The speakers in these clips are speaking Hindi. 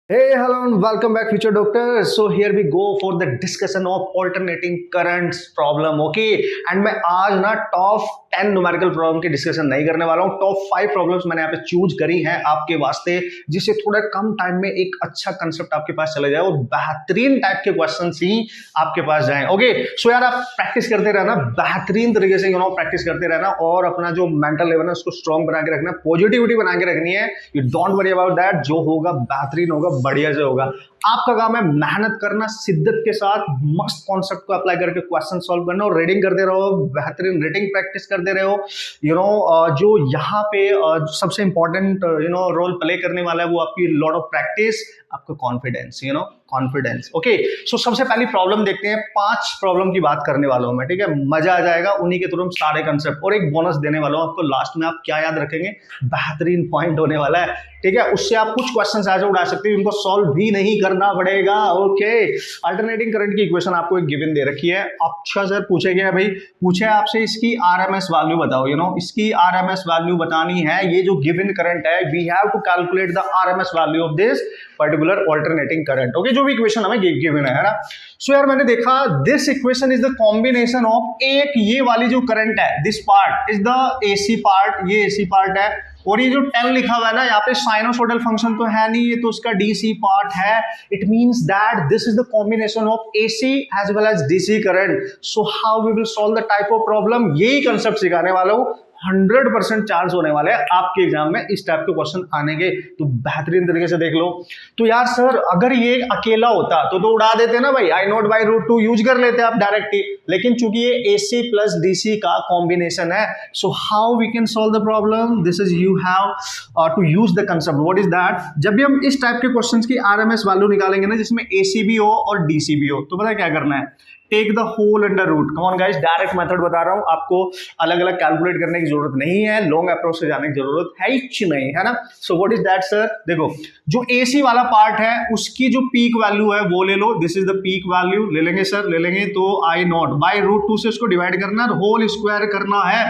Hey, hello and welcome back, future doctors. So here we go for the discussion of alternating currents problem. Okay, and मैं आज ना टॉप 10 न्यूमेरिकल प्रॉब्लम की डिस्कशन नहीं करने वाला हूँ. टॉप 5 प्रॉब्लम्स मैंने यहाँ पे चूज करी हैं आपके वास्ते, जिससे थोड़ा कम टाइम में एक अच्छा कंसेप्ट आपके पास चले जाए और बेहतरीन टाइप के क्वेश्चन ही आपके पास जाएं. ओके, सो यार आप प्रैक्टिस करते रहना, बेहतरीन तरीके से प्रैक्टिस करते रहना और अपना जो मेंटल लेवल है उसको स्ट्रॉन्ग बना के रखना, पॉजिटिविटी बना के रखनी है. You don't worry about that. जो होगा बेहतरीन होगा, बढ़िया से होगा. आपका काम है मेहनत करना, शिद्दत के साथ मस्त कॉन्सेप्ट को अप्लाई करके क्वेश्चन सॉल्व करना और रीडिंग करते रहो, बेहतरीन रीडिंग प्रैक्टिस करते रहो. जो यहाँ पे सबसे इंपॉर्टेंट रोल प्ले करने वाला है वो आपकी लॉट ऑफ प्रैक्टिस, आपका कॉन्फिडेंस. कॉन्फिडेंस. ओके, सो सबसे पहली प्रॉब्लम देखते हैं. 5 प्रॉब्लम की बात करने वाला हूं मैं, ठीक है. मजा आ जाएगा, उन्हीं के तुरंत सारे कंसेप्ट और एक बोनस देने वाला हूं आपको लास्ट में. आप क्या याद रखेंगे, बेहतरीन पॉइंट होने वाला है, ठीक है. उससे आप कुछ क्वेश्चन ऐसे उड़ा सकते हो, इनको सॉल्व भी नहीं करना पड़ेगा. ओके, अल्टरनेटिंग करंट की इक्वेशन आपको एक गिवन दे रखी है. अच्छा सर पूछे गया भाई, पूछे आपसे इसकी आरएमएस वैल्यू बताओ. इसकी आरएमएस वैल्यू बतानी है. ये जो गिवन करंट है, we have to calculate the RMS value of this particular alternating current. Okay, जो भी इक्वेशन हमें गिवन है ना. सो यार मैंने देखा this equation is the combination of एक ये वाली जो करंट है, this part is the AC part, ये एसी पार्ट है, और ये जो 10 लिखा हुआ है ना यहाँ पे साइनोसोडल फंक्शन तो है नहीं, ये तो उसका डीसी पार्ट है. It means that this is the combination of AC as well as DC current. So how we will solve the type of problem, यही कंसेप्ट सिखाने वाला हूं. 100% चांस होने वाले हैं आपके एग्जाम में इस टाइप के क्वेश्चन आने के, तो बेहतरीन तरीके से देख लो. तो यार सर अगर ये अकेला होता तो उड़ा देते ना भाई, I naught by root 2 use कर लेते आप डायरेक्टली. लेकिन चूंकि ये एसी प्लस डीसी का कॉम्बिनेशन है, so how we can solve the problem, this is you have to use the concept. What is that, जब भी हम इस टाइप के क्वेश्चंस की आरएमएस वैल्यू निकालेंगे ना, जिसमें एसी भी हो और डीसी भी हो, तो पता है क्या करना है, take the whole under root. Come on guys, direct method बता रहा हूं आपको, अलग अलग कैलकुलेट करने की जरूरत नहीं है, लॉन्ग अप्रोच से जाने की जरूरत है ही नहीं, है ना. So what is that sir, देखो जो एसी वाला पार्ट है उसकी जो पीक वैल्यू है वो ले लो. This is the peak value, ले लेंगे सर, ले लेंगे. तो आई नॉट बाई रूट 2 से उसको डिवाइड करना है, होल स्क्वायर करना है.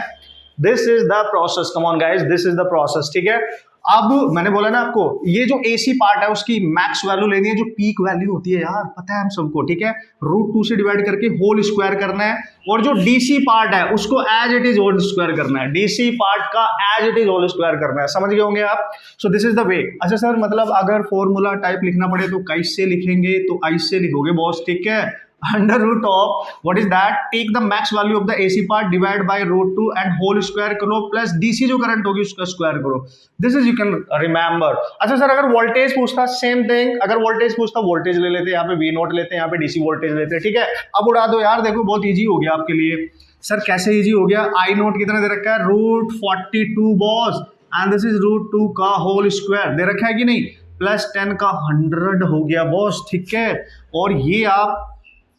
This is the process. Come on guys, this is the process, ठीक है. अब मैंने बोला ना आपको, ये जो एसी पार्ट है उसकी मैक्स वैल्यू लेनी है, जो पीक वैल्यू होती है यार, पता है हम सबको, ठीक है. रूट 2 से डिवाइड करके होल स्क्वायर करना है, और जो डीसी पार्ट है उसको as it is whole square करना है. डीसी पार्ट का as it is whole square करना है. समझ गए होंगे आप. So this is the way. अच्छा सर, मतलब अगर फॉर्मूला टाइप लिखना पड़े तो कैसे लिखेंगे, तो ऐसे लिखोगे बॉस, ठीक है. Under root of what is that, take the max value of the AC part divide by root 2 and whole square करो, प्लस डीसी जो करंट होगी उसका स्क्वायर करो. This is you can remember. अच्छा सर अगर वोल्टेज पूछता, सेम थिंग. अगर वोल्टेज पूछता, वोल्टेज ले लेते, यहाँ पे वी नोट लेते, यहाँ पे डीसी वोल्टेज लेते, ठीक है. अब उड़ा दो यार, देखो बहुत इजी हो गया आपके लिए. सर कैसे इजी हो गया, आई नोट कितना दे रखा है, root 42 boss, and this is root 2 का होल स्क्वायर दे रखा है कि नहीं, प्लस 10 का 100 हो गया बॉस, ठीक है. और ये आप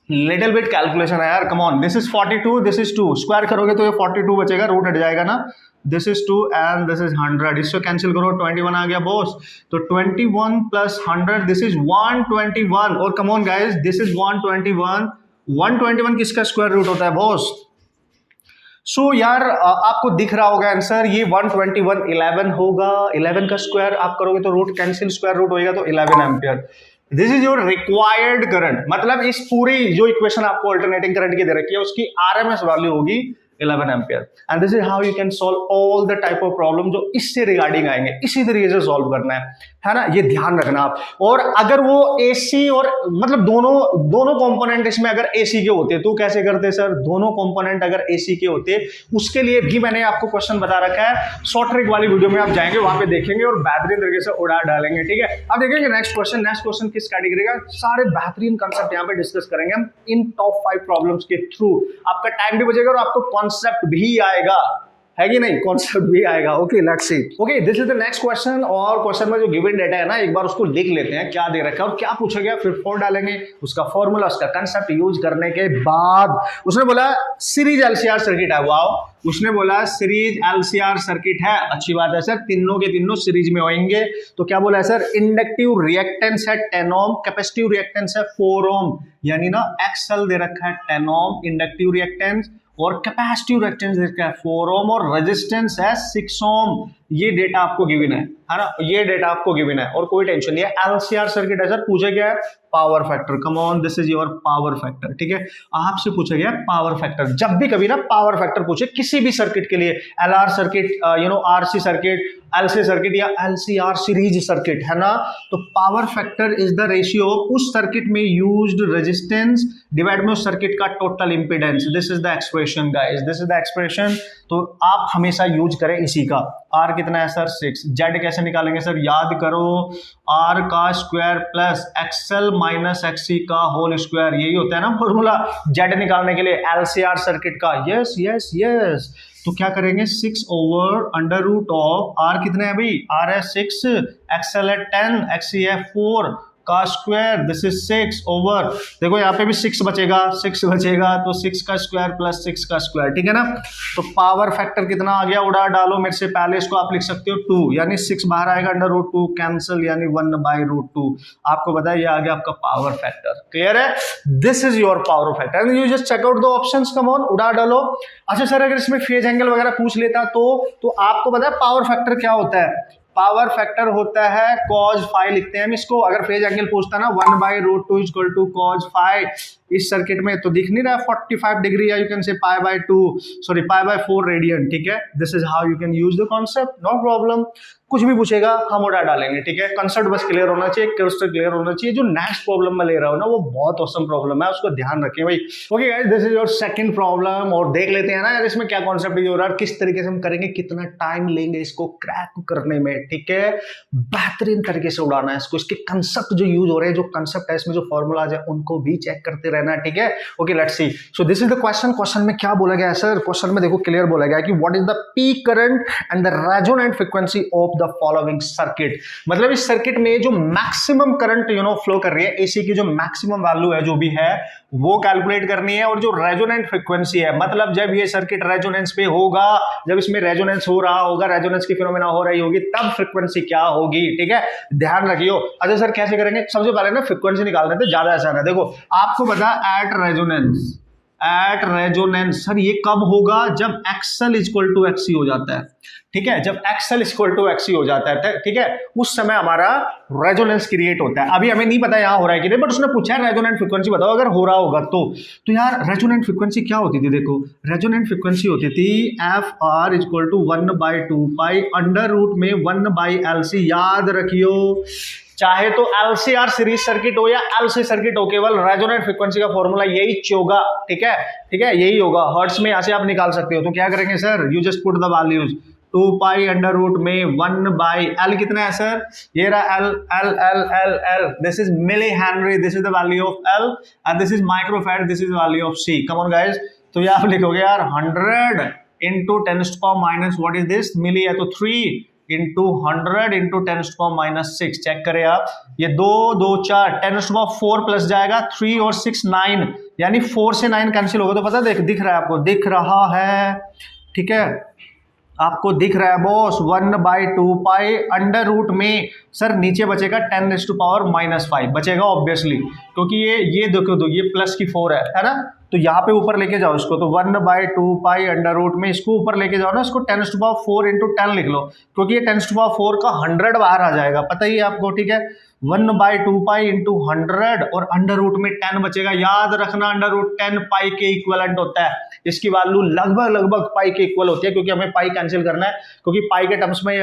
लिटिल बिट कैलकुलेशन है यार, कम on. This is 42, this is 2, square करोगे तो ये 42 बचेगा, रूट हट जाएगा ना. This is 2 and this is 100, इससे कैंसिल करो, 21 आ गया बॉस. तो 21 प्लस 100, दिस इज 121. और कम ऑन गाइस, दिस इज 121. 121 किसका स्क्वायर रूट होता है बॉस. सो यार आपको दिख रहा होगा आंसर, ये 121 11 होगा. 11 का स्क्वायर आप करोगे तो रूट कैंसिल, स्क्वायर रूट होएगा तो 11 ampere. This is your required current. मतलब इस पूरी जो इक्वेशन आपको अल्टरनेटिंग करंट की दे रखी है उसकी आरएमएस वैल्यू होगी 11 ampere. And this is how you can solve all the type of problem जो इससे रिगार्डिंग आएंगे. इसी तरीके से सॉल्व करना है ना, ये ध्यान रखना आप. और अगर वो एसी और मतलब दोनों कंपोनेंट इसमें अगर एसी के होते तो कैसे करते सर, दोनों कंपोनेंट अगर एसी के होते, उसके लिए भी मैंने आपको क्वेश्चन बता रखा है. शॉर्ट ट्रिक वाली वीडियो में आप जाएंगे, वहां पे देखेंगे और बेहतरीन तरीके से उड़ा डालेंगे, ठीक है. अब देखेंगे नेक्स्ट क्वेश्चन. नेक्स्ट क्वेश्चन किस कैटेगरी का, सारे बेहतरीन कंसेप्ट यहाँ पे डिस्कस करेंगे हम इन टॉप 5 प्रॉब्लम्स के थ्रू. आपका टाइम भी बचेगा और आपको कॉन्सेप्ट भी आएगा, है कि नहीं, कॉन्सेप्ट भी आएगा. Okay let's see. Okay, this is the next question. और क्वेश्चन में जो गिवन डेटा है ना, एक बार उसको लिख लेते हैं, क्या दे रखा है और क्या पूछा गया, फिर 4 डालेंगे, उसका फॉर्मूला, उसका कंसेप्ट यूज करने के बाद उसने बोला सीरीज एलसीआर सर्किट है. वाओ, उसने बोला सीरीज एलसीआर सर्किट है, अच्छी बात है सर, तीनों के तीनों सीरीज में होंगे. तो क्या बोला है सर, इंडक्टिव रिएक्टेंस है 10 ओम, कैपेसिटिव रिएक्टेंस है 4 ओम, यानी ना एक्सएल दे रखा है 10 ओम इंडक्टिव रिएक्टेंस, और कैपेसिटिव रिएक्टेंस दे रखा है 4 ओम, और रेजिस्टेंस है 6 ओम. ये डेटा आपको गिवन है ना, ये डेटा आपको गिवन है और कोई टेंशन नहीं है। एलसीआर सर्किट है सर, पूछा गया है power factor, come on this is your power factor, ठीक है, आपसे पूछा गया पावर फैक्टर। जब भी कभी ना पावर फैक्टर पूछे किसी भी सर्किट के लिए, LR circuit, RC circuit, LC circuit या एलसीआर सीरीज सर्किट है ना, तो power factor is the ratio उस सर्किट में यूज्ड रेजिस्टेंस डिवाइड में उस सर्किट का total impedance. This is the expression guys, this is the expression. तो आप हमेशा यूज करें इसी का। आर कितना है सर 6, जेड कैसे निकालेंगे सर, याद करो आर का square plus XL minus XC का होल स्क्वायर, यही होता है ना फॉर्मूला जेड निकालने के लिए एलसीआर सर्किट का। यस यस यस, तो क्या करेंगे 6 over under root of R कितने है भाई, आर है 6, एक्सएल है 10, एक्सी है 4 का स्क्वायर, दिस इज 6 ओवर, देखो यहाँ पे भी 6 बचेगा, 6 बचेगा तो 6 का स्क्वायर प्लस 6 का स्क्वायर, ठीक है ना। तो पावर फैक्टर कितना आ गया, उड़ा डालो मेरे से पहले, इसको आप लिख सकते हो 2, यानी 6 बाहर आएगा अंडर रूट 2 कैंसिल, यानी 1/√2। आपको पता है ये आ गया आपका पावर फैक्टर। क्लियर है, this is your power factor. You just check out the options, come on, उड़ा डालो। अच्छा सर अगर इसमें फेज एंगल वगैरह पूछ लेता तो आपको पता है पावर फैक्टर क्या होता है, पावर फैक्टर होता है cos फाई, लिखते हैं हम इसको। अगर फेज एंगल पूछता ना 1/√2 इक्वल टू cos फाई, इस सर्किट में तो दिख नहीं रहा 45 डिग्री, या यू कैन से π/4 रेडियन, ठीक है। This is how you can use the concept, no problem. कुछ भी पूछेगा हम उड़ा डालेंगे, ठीक है। कंसेप्ट बस क्लियर होना चाहिए, क्रिस्टल क्लियर होना चाहिए। जो नेक्स्ट प्रॉब्लम में ले रहा हूं ना वो बहुत औसम प्रॉब्लम है, उसको ध्यान रखें भाई। Okay guys, this is your second problem, और देख लेते हैं ना यार इसमें क्या कॉन्सेप्ट यूज हो रहा है, किस तरीके से हम करेंगे, कितना टाइम लेंगे इसको क्रैक करने में, ठीक है। बेहतरीन तरीके से उड़ाना है इसको, इसके कंसेप्ट जो यूज हो रहे हैं, जो कंसेप्ट है इसमें, जो फॉर्मूलाज है उनको भी चेक करते रहना, ठीक है। Okay let's see, so this is the question. Question में क्या बोला गया है सर, क्वेश्चन में देखो क्लियर बोला गया है कि what is the peak current and the resonant frequency of the following circuit. मतलब इस सर्किट में जो मैक्सिमम करंट फ्लो कर रही है, एसी की जो मैक्सिमम वैल्यू है जो भी है वो कैलकुलेट करनी है, और जो रेजोनेंट फ्रीक्वेंसी है, मतलब जब ये सर्किट रेजोनेंस पे होगा, जब इसमें रेजोनेंस हो रहा होगा, रेजोनेंस की फिनोमेना हो रही होगी, तब फ्रीक्वेंसी क्या होगी, ठीक है, ध्यान रखियो। अच्छा सर कैसे करेंगे, सबसे पहले ना फ्रीक्वेंसी निकालने थे, ज्यादा आसान है। देखो आपको पता है एट रेजोनेंस सर ये कब होगा, जब एक्सएल इक्वल टू एक्सी हो जाता है, ठीक है। जब एक्सएल इक्वल टू एक्सी हो जाता है, ठीक है, उस समय हमारा रेजोनेंस क्रिएट होता है। अभी हमें नहीं पता यहां हो रहा है कि नहीं, बट उसने पूछा है रेजोनेंट फ्रीक्वेंसी बताओ अगर हो रहा होगा तो यार रेजोनेंट फ्रीक्वेंसी क्या होती थी, देखो रेजोनेंट फ्रीक्वेंसी होती थी F R equal to 1/2 pi under root में 1/LC। याद रखियो, चाहे तो एलसीआर सीरीज सर्किट हो या एलसी सर्किट हो, केवल रेजोनेंट फ्रीक्वेंसी का फॉर्मूला यही होगा, ठीक है, ठीक है, यही होगा। हर्ट्ज में ऐसे आप निकाल सकते हो। तो क्या करेंगे sir, you just put the values, 2 pi under root में 1/L कितना है सर, ये रहा L, this is milli henry, this is the value of L and this is microfarad, this is value of C। Come on guys, तो ये आप लिखोगे यार 100 into 10⁻⁻, what is this, milli है तो 3 इंटू 100 इंटू 10⁻⁻6। चेक करें आप, ये 2 2 4 10⁻4 प्लस जाएगा 3 और 6 9, यानी 4 से 9 कैंसिल होगा, तो पता दिख रहा है आपको, दिख रहा है, ठीक है, आपको दिख रहा है बॉस। 1/2 पाई अंडर रूट में सर नीचे बचेगा 10⁻⁻5 बचेगा ऑब्वियसली, क्योंकि ये देखो तो ये प्लस की 4 है ना, तो यहाँ पे ऊपर लेके जाओ इसको, तो 1/2 पाई अंडर रूट में इसको ऊपर लेके जाओ ना, इसको 10⁻4 इंटू 10 लिख लो, क्योंकि ये 10⁻4 का 100 बाहर आ जाएगा, पता ही है आपको, ठीक है। 1/2 पाई इंटू 100 और अंडर रूट में 10 बचेगा। याद रखना अंडर रूट 10 पाई के इक्वलेंट होता है, इसकी वैल्यू लगभग पाई के इक्वल होती है, क्योंकि हमें पाई कैंसिल करना है, क्योंकि पाई के टर्म्स में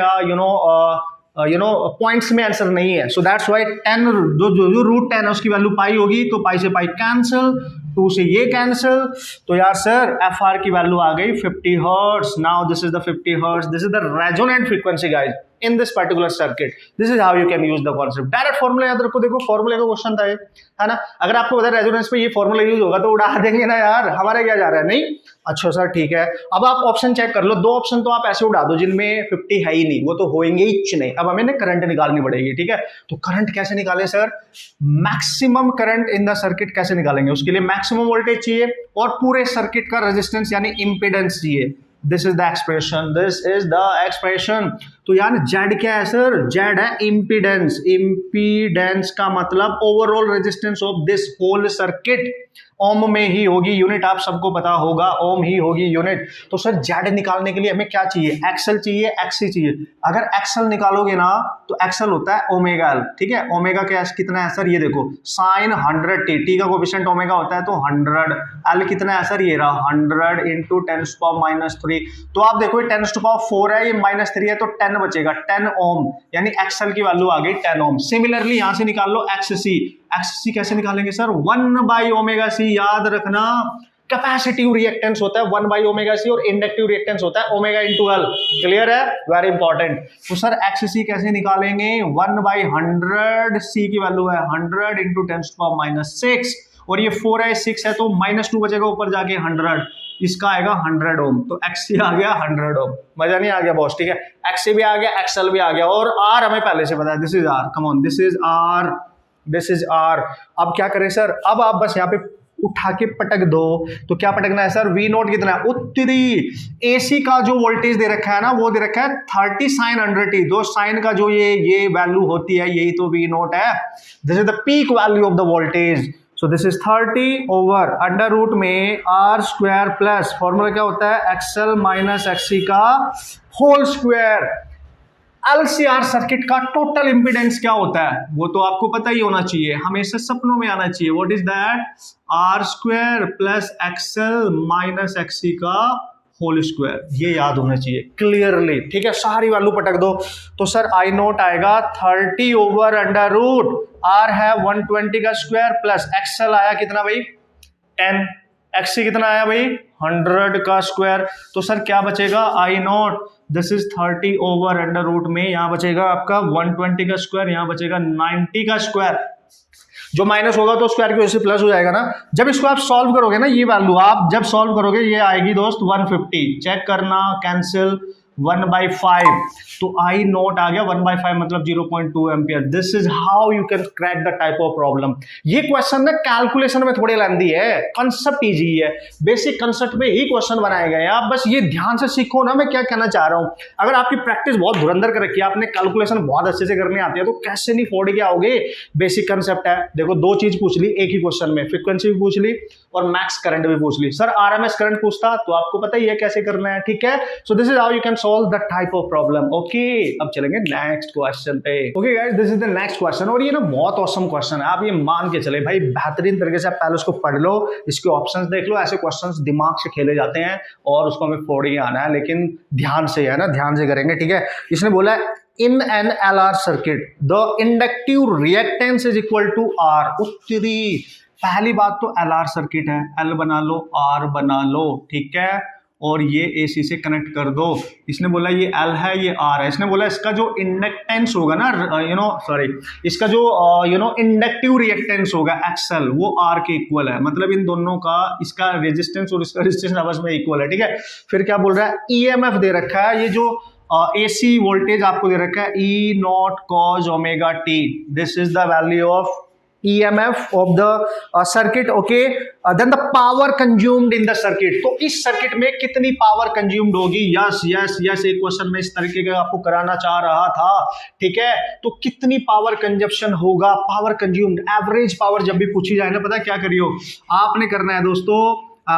पॉइंट्स में आंसर नहीं है। सो दैट्स व्हाई 10 जो रूट 10 है उसकी वैल्यू पाई होगी, तो पाई से पाई कैंसिल, 2 से ये कैंसिल, तो यार सर एफ आर की वैल्यू आ गई 50 hertz. Now this is the 50 hertz, this is the resonant frequency guys in this particular circuit. This is how you can use the concept. Direct formula याद रखो, देखो फॉर्मूले का क्वेश्चन था ये, है ना। अगर आपको पता है रेजोनेंस पे ये फॉर्मूला यूज होगा तो उड़ा देंगे ना यार, हमारा क्या जा रहा है, नहीं। अच्छा सर ठीक है, अब आप ऑप्शन चेक कर लो, 2 ऑप्शन तो आप ऐसे उड़ा दो जिनमें 50 है ही नहीं, वो तो होंगे ही नहीं। अब हमें ना करंट निकालनी पड़ेगी, ठीक है। तो करंट कैसे निकालें sir, maximum current in the circuit कैसे निकालेंगे, उसके लिए मैक्सिमम वोल्टेज चाहिए और पूरे सर्किट का रेजिस्टेंस यानी इंपीडेंस चाहिए। This is the expression, this is the expression. तो यार जेड क्या है सर, जेड है इंपीडेंस। इंपीडेंस का मतलब overall resistance of this whole circuit. Ohm में ही होगी यूनिट, आप सबको पता होगा ओम ही होगी यूनिट। तो सर जेड निकालने के लिए हमें क्या चाहिए, एक्सएल चाहिए, एक्ससी चाहिए। अगर एक्सएल निकालोगे ना तो एक्सएल होता है ओमेगा एल, ठीक है। ओमेगा क्या कितना है सर, ये देखो साइन 100t, टी का कोएफिशिएंट ओमेगा होता है तो 100, एल कितना है सर, ये रहा 100 इंटू 10⁻³ तो आप देखो 10⁴ है, ये -3 है तो 10 बचेगा, 10 ओम, यानी एक्सएल की वैल्यू आ गई 10 ओम। सिमिलरली यहां से निकाल लो एक्ससी, एक्ससी कैसे निकालेंगे सर, 1/ओमेगा-c, याद रखना कैपेसिटिव रिएक्टेंस होता है 1/ओमेगा-c और इंडक्टिव रिएक्टेंस होता है ओमेगा इंटू एल, क्लियर है, वेरी इंपॉर्टेंट। तो सर एक्ससी कैसे निकालेंगे, 1/100, c की वैल्यू है 100 इंटू 10⁻⁶, और ये 4 है 6 है तो -2 बचेगा ऊपर जाके 100, इसका आएगा 100 ओम। तो एक्ससी आ गया 100 ओम, मजा नहीं आ गया बॉस, ठीक है। एक्ससी भी आ गया, एक्सएल भी आ गया, और आर हमें पहले से पता है, this is R, come on, this is R, this is R. अब क्या करें सर, अब आप बस यहाँ पे उठा के पटक दो, तो क्या पटकना है सर, वी नोट कितना है, उत्तरी एसी का जो वोल्टेज दे रखा है ना, वो दे रखा है 30 sin 100t, दो साइन का जो ये वैल्यू होती है, यही तो वी नोट है, this is the peak value of the voltage. So this is 30 over under root में आर स्क्वायर प्लस फॉर्मूला क्या होता है, एक्सएल माइनस एक्ससी का होल स्क्वायर। एलसीआर सर्किट का टोटल इंपीडेंस क्या होता है, वो तो आपको पता ही होना चाहिए, हमेशा सपनों में आना चाहिए। What is that, R square plus XL minus XC का होल स्क्वायर, ये याद होना चाहिए क्लियरली, ठीक है। सारी वैल्यू पटक दो, तो सर आई नोट आएगा 30 ओवर अंडर रूट, आर है 120 का स्क्वायर प्लस एक्सएल आया कितना भाई 10, एक्ससी कितना आया भाई 100 का स्क्वायर। तो सर क्या बचेगा, I note this is 30 over under root में, यहां बचेगा आपका 120 का स्क्वायर, यहां बचेगा 90 का स्क्वायर, जो माइनस होगा तो स्क्वायर की वजह से प्लस हो जाएगा ना। जब इसको आप सॉल्व करोगे ना, ये वैल्यू आप जब सॉल्व करोगे ये आएगी दोस्त 150, चेक करना, कैंसिल 1/5, तो आई नोट आ गया 1/5 मतलब 0.2 ampere. This is how you can crack the type of problem. ये क्वेश्चन ना कैलकुलेशन में थोड़ी लेंदी है, कंसेप्ट इजी है, बेसिक कंसेप्ट में ही क्वेश्चन बनाए गए हैं, आप बस ये ध्यान से सीखो ना मैं क्या कहना चाह रहा हूं। अगर आपकी प्रैक्टिस बहुत धुरंधर कर रखी है, आपने कैलकुलेशन बहुत अच्छे से करनी आती है, तो कैसे नहीं फोड़ के आओगे। बेसिक कंसेप्ट है, देखो दो चीज पूछ ली एक ही क्वेश्चन में, फ्रीक्वेंसी भी पूछ ली और मैक्स करंट भी पूछ ली। सर आरएमएस करंट पूछता तो आपको पता ही है कैसे करना है, ठीक है। सो this is how you can solve the type of problem. Okay, अब चलेंगे नेक्स्ट क्वेश्चन पे। Okay guys, this is the next question, और ये ना बहुत awesome क्वेश्चन है, आप ये मान के चले भाई, बेहतरीन तरीके से आप पहले उसको पढ़ लो, इसके ऑप्शंस देख लो, ऐसे क्वेश्चंस दिमाग से खेले जाते हैं और उसको हमें फोड़ के आना है, लेकिन ध्यान से है ना, ध्यान से करेंगे, ठीक है। इसने बोला है in an LR circuit the inductive reactance is equal to R. उत्तरी पहली बात तो एलआर सर्किट है, एल बना लो, आर बना लो, ठीक है, और ये एसी से कनेक्ट कर दो। इसने बोला ये एल है ये आर है, इसने बोला इसका जो इंडक्टेंस होगा ना, इसका जो इंडक्टिव रिएक्टेंस होगा एक्सएल, वो आर के इक्वल है, मतलब इन दोनों का, इसका रेजिस्टेंस और इसका रेजिस्टेंस आपस में इक्वल है, ठीक है। फिर क्या बोल रहा है, ईएमएफ दे रखा है, ये जो एसी वोल्टेज आपको दे रखा है E naught cos omega T, this is the value of EMF of the circuit, okay, then the power consumed in the circuit, तो इस सर्किट में कितनी पावर कंज्यूम्ड होगी। यस यस यस, एक क्वेश्चन में इस तरीके का आपको कराना चाह रहा था, ठीक है। तो कितनी पावर कंजप्शन होगा, पावर कंज्यूम्ड, एवरेज पावर जब भी पूछी जाए ना, पता क्या करियो आपने करना है दोस्तों,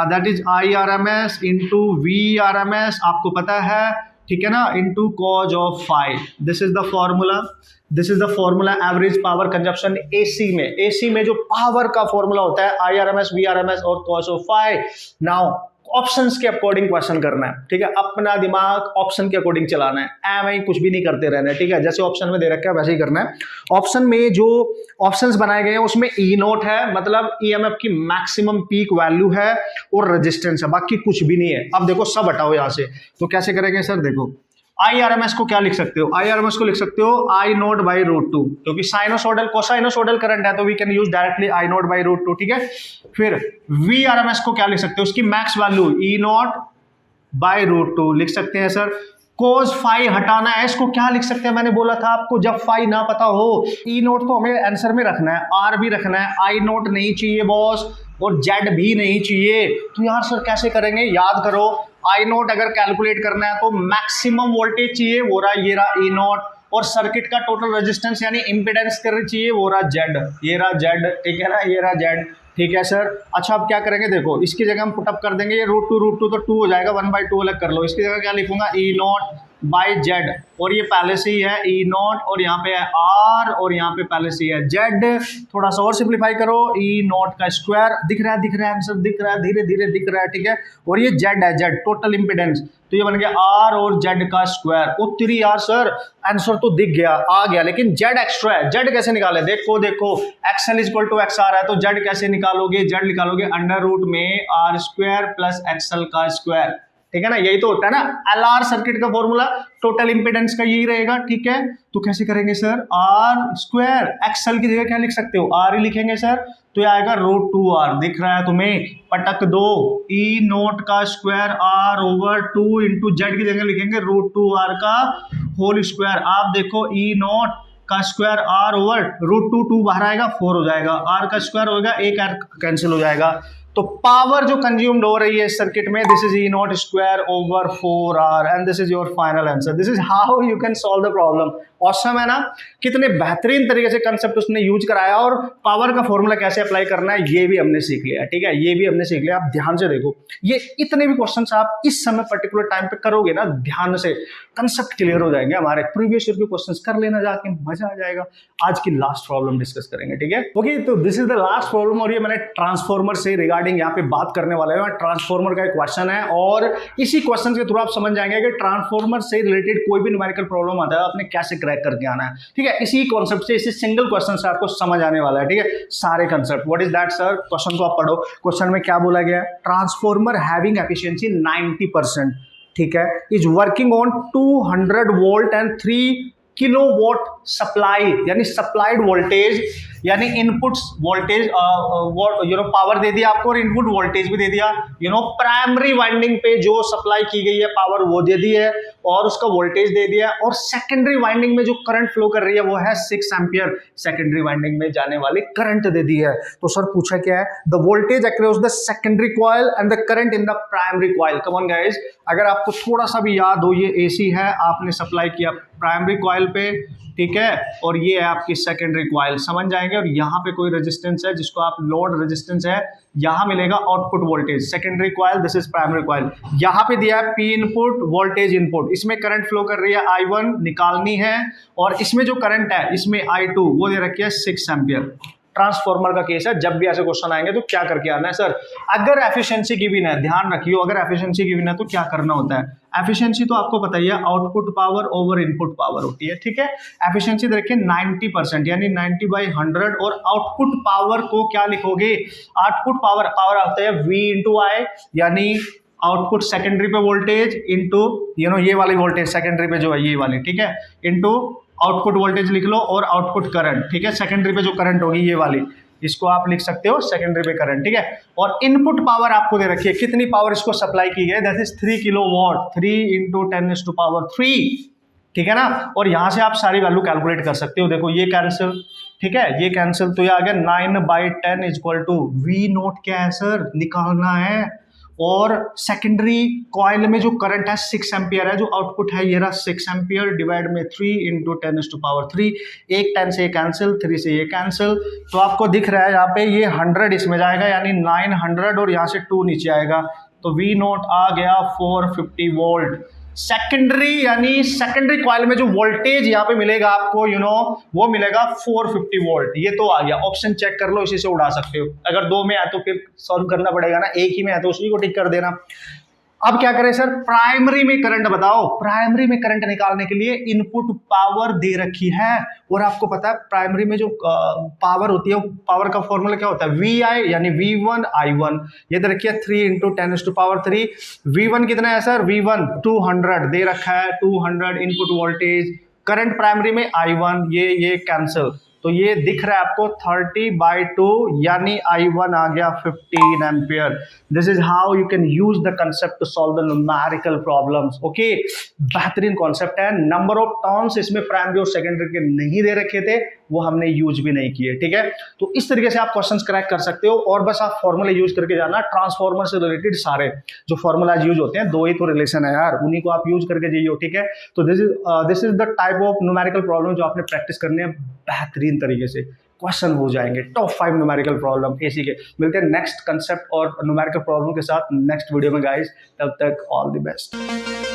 that is IRMS into VRMS, आपको पता है, ठीक है ना, into cos of phi, this is the formula, this is the formula average power consumption AC में। एसी में जो पावर का फॉर्मूला होता है IRMS, VRMS और cos of phi. Now options के अकॉर्डिंग क्वेश्चन करना है, ठीक है, अपना दिमाग ऑप्शन के अकॉर्डिंग चलाना है, ऐਵੇਂ कुछ भी नहीं करते रहना है, ठीक है। जैसे ऑप्शन में दे रखा है वैसे ही करना है। ऑप्शन में जो ऑप्शंस बनाए गए हैं उसमें ई नोट है, मतलब ईएमएफ की मैक्सिमम पीक वैल्यू है और रेजिस्टेंस है, बाकी कुछ भी नहीं है। अब देखो सब हटाओ यहाँ से, तो कैसे करेंगे सर, देखो IRMS को क्या लिख सकते हो, IRMS को लिख सकते हो I नोट बाई √2, क्योंकि साइनोसोडल कोसाइनोसोडल करंट है तो we can use directly I naught by √2, ठीक है। फिर VRMS को क्या लिख सकते हो, उसकी max value E note by √2 लिख सकते हैं सर। कोस फाई हटाना है, इसको क्या लिख सकते हैं, मैंने बोला था आपको जब फाई ना पता हो, E नोट तो हमें आंसर में रखना है, R भी रखना है, I नोट नहीं चाहिए बॉस, और Z भी नहीं चाहिए। तो यार सर कैसे करेंगे, याद करो, I नोट अगर कैलकुलेट करना है तो मैक्सिमम वोल्टेज चाहिए, वो रहा ये रहा E नोट, और सर्किट का टोटल रेजिस्टेंस यानी इंपेडेंस करनी चाहिए, वो रहा Z, ये रहा Z, ठीक है ना, ये रहा Z, ठीक है सर। अच्छा अब क्या करेंगे, देखो इसकी जगह हम पुटअप कर देंगे, ये रूट टू तो 2 हो जाएगा, 1/2 अलग कर लो। इसकी जगह क्या लिखूंगा, ई नॉट बाई जेड, और ये पहले से ही है ई नॉट, और यहाँ पे है आर, और यहाँ पे पहले से ही है जेड। थोड़ा सा और सिंप्लीफाई करो, ई नॉट का स्क्वायर, दिख रहा है आंसर दिख रहा है, धीरे धीरे दिख रहा है, ठीक है। और ये जेड है, जेड टोटल इम्पिडेंस, तो ये बन गया आर और जेड का स्क्वायर। ओ तेरी यार सर, आंसर तो दिख गया, आ गया, लेकिन जेड एक्स्ट्रा है। जेड कैसे निकाले, देखो देखो XL equal to X R है, तो जेड कैसे निकालोगे, जेड निकालोगे अंडर रूट में आर स्क्वायर प्लस एक्सएल का स्क्वायर, ठीक है ना। यही तो होता है ना एलआर सर्किट का फॉर्मूला, टोटल इंपेडेंस का यही रहेगा, ठीक है। तो कैसे करेंगे सर, आर स्क्वायर, एक्सएल की जगह क्या लिख सकते हो, आर ही लिखेंगे सर, तो ये आएगा √2r, दिख रहा है तुम्हें, पटक दो, ई नोट का square R over 2 into Z की जगह लिखेंगे √2r का होल स्क्वायर। आप देखो ई नोट का स्क्वायर आर ओवर √2 बाहर आएगा 4 हो जाएगा, आर का स्क्वायर होगा, एक आर कैंसिल हो जाएगा। तो पावर जो कंज्यूम्ड हो रही है इस सर्किट में, this is E not square over 4r, and this is your final answer. This is how you can solve the problem. Awesome है ना, कितने बेहतरीन तरीके से कंसेप्ट उसने यूज कराया, और पावर का फॉर्मूला कैसे अप्लाई करना है ये भी हमने सीख लिया, ठीक है, ये भी हमने सीख लिया। आप ध्यान से देखो, ये इतने भी क्वेश्चंस आप इस समय पर्टिकुलर टाइम पे करोगे ना, ध्यान से कंसेप्ट क्लियर हो जाएंगे। हमारे प्रीवियस ईयर के क्वेश्चंस कर लेना जाके, मजा आ जाएगा। आज की लास्ट प्रॉब्लम डिस्कस करेंगे, ठीक है। ओके, तो this is the last problem, और ये मैंने ट्रांसफॉर्मर से रिगार्डिंग यहाँ पे बात करने वाला है। ट्रांसफॉर्मर का एक क्वेश्चन है, और इसी क्वेश्चन के थ्रू आप समझ जाएंगे कि ट्रांसफॉर्मर से रिलेटेड कोई भी न्यूमेरिकल प्रॉब्लम आता है आपने कैसे क्रैक करके आना है, ठीक है। इसी कॉन्सेप्ट से, इसी सिंगल क्वेश्चन से आपको समझ आने वाला है, ठीक है, सारे concept. What is that sir, question को आप पढ़ो। क्वेश्चन में क्या बोला गया है, ट्रांसफॉर्मर हैविंग एफिशिएंसी 90%, ठीक है, is working on 200 volt and 3 kilowatt supply, यानी सप्लाइड वोल्टेज, यानी इनपुट वोल्टेज, पावर दे दिया आपको, और इनपुट वोल्टेज भी दे दिया। प्राइमरी वाइंडिंग पे जो सप्लाई की गई है पावर वो दे दी है, और उसका वोल्टेज दे दिया, और सेकेंडरी वाइंडिंग में जो करंट फ्लो कर रही है वो है 6 एम्पियर, सेकेंडरी वाइंडिंग में जाने वाली करंट दे दी है। तो सर पूछा क्या है, the voltage across the secondary coil and the current in the primary coil. Come on guys, अगर आपको थोड़ा सा भी याद हो, ये एसी है, आपने सप्लाई किया प्राइमरी कॉइल पे, ठीक है, और ये है आपकी सेकेंडरी कॉइल, समझ जाएंगे। और यहाँ पे कोई रेजिस्टेंस है जिसको आप लोड रेजिस्टेंस है, यहाँ मिलेगा output voltage, secondary coil, this is primary coil. यहाँ पे दिया है पी इनपुट, वोल्टेज इनपुट, इसमें करंट फ्लो कर रही है I1 निकालनी है, और इसमें जो करंट है इसमें I2 वो दे रखी है 6 एम्पियर। ट्रांसफॉर्मर का केस है, जब भी ऐसे क्वेश्चन आएंगे तो क्या करके आना है सर, अगर एफिशिएंसी गिवन है, ध्यान रखियो, अगर एफिशिएंसी गिवन है तो क्या करना होता है। एफिशिएंसी तो आपको पता ही है, output power over input power होती है, ठीक है। एफिशिएंसी देखिए 90%, यानी 90/100, और आउटपुट पावर को क्या लिखोगे, आउटपुट पावर आता है V × I, यानी आउटपुट सेकेंडरी पे वोल्टेज इंटू ये वाली वोल्टेज सेकेंडरी पे जो है ये वाली, ठीक है, इंटू आउटपुट वोल्टेज लिख लो, और आउटपुट करंट, ठीक है, सेकेंडरी पे जो करंट होगी ये वाली, इसको आप लिख सकते हो सेकेंडरी पे करंट, ठीक है। और इनपुट पावर आपको दे रखी है, कितनी पावर इसको सप्लाई की गई, दैट इज 3 किलोवाट, 3 × 10⁻³ ठीक है ना। और यहां से आप सारी वैल्यू कैलकुलेट कर सकते हो। देखो ये कैंसिल, ठीक है, ये कैंसिल, तो ये आ गया 9/10 = V0 क्या है सर, निकालना है। और सेकेंडरी कॉइल में जो करंट है 6 एम्पियर है, जो आउटपुट है ये रहा 6 एम्पियर डिवाइड में 3 × 10⁻³, एक 10 से ये कैंसिल, 3 से ये कैंसिल, तो आपको दिख रहा है यहाँ पे ये 100 इसमें जाएगा, यानी 900, और यहाँ से 2 नीचे आएगा, तो V0 आ गया 450 वोल्ट। सेकेंडरी यानी सेकेंडरी कॉइल में जो वोल्टेज यहाँ पे मिलेगा आपको वो मिलेगा 450 वोल्ट। ये तो आ गया, ऑप्शन चेक कर लो, इसी से उड़ा सकते हो। अगर 2 में है तो फिर सॉल्व करना पड़ेगा ना, एक ही में है तो उसी को टिक कर देना। अब क्या करें सर, प्राइमरी में करंट बताओ। प्राइमरी में करंट निकालने के लिए इनपुट पावर दे रखी है, और आपको पता है प्राइमरी में जो पावर होती है, पावर का फॉर्मूला क्या होता है, VI यानी V1 I1। ये दे रखी है 3 × 10⁻³ V1 कितना है सर, V1 200 दे रखा है, 200 इनपुट वोल्टेज, करंट प्राइमरी में I1, ये कैंसिल, तो ये दिख रहा है आपको 30/2, यानी I1 आ गया 15 ampere. This is how you can use the concept to solve the numerical problems. Okay, बेहतरीन कॉन्सेप्ट है। नंबर ऑफ टर्म्स इसमें प्राइमरी और सेकेंडरी के नहीं दे रखे थे, वो हमने यूज भी नहीं किए, ठीक है। तो इस तरीके से आप क्वेश्चंस क्रैक कर सकते हो, और बस आप फॉर्मूला यूज करके जाना। ट्रांसफॉर्मर से रिलेटेड सारे जो फॉर्मूलाज यूज होते हैं, 2 ही तो रिलेशन है यार, उन्हीं को आप यूज करके जाइए, ठीक है। तो this is the type of numerical problem जो आपने प्रैक्टिस करनी है बेहतरीन तरीके से। क्वेश्चन हो जाएंगे, टॉप 5 न्यूमेरिकल प्रॉब्लम एसी के। मिलते हैं नेक्स्ट कंसेप्ट और न्यूमेरिकल प्रॉब्लम के साथ नेक्स्ट वीडियो में गाइस, तब तक ऑल द बेस्ट।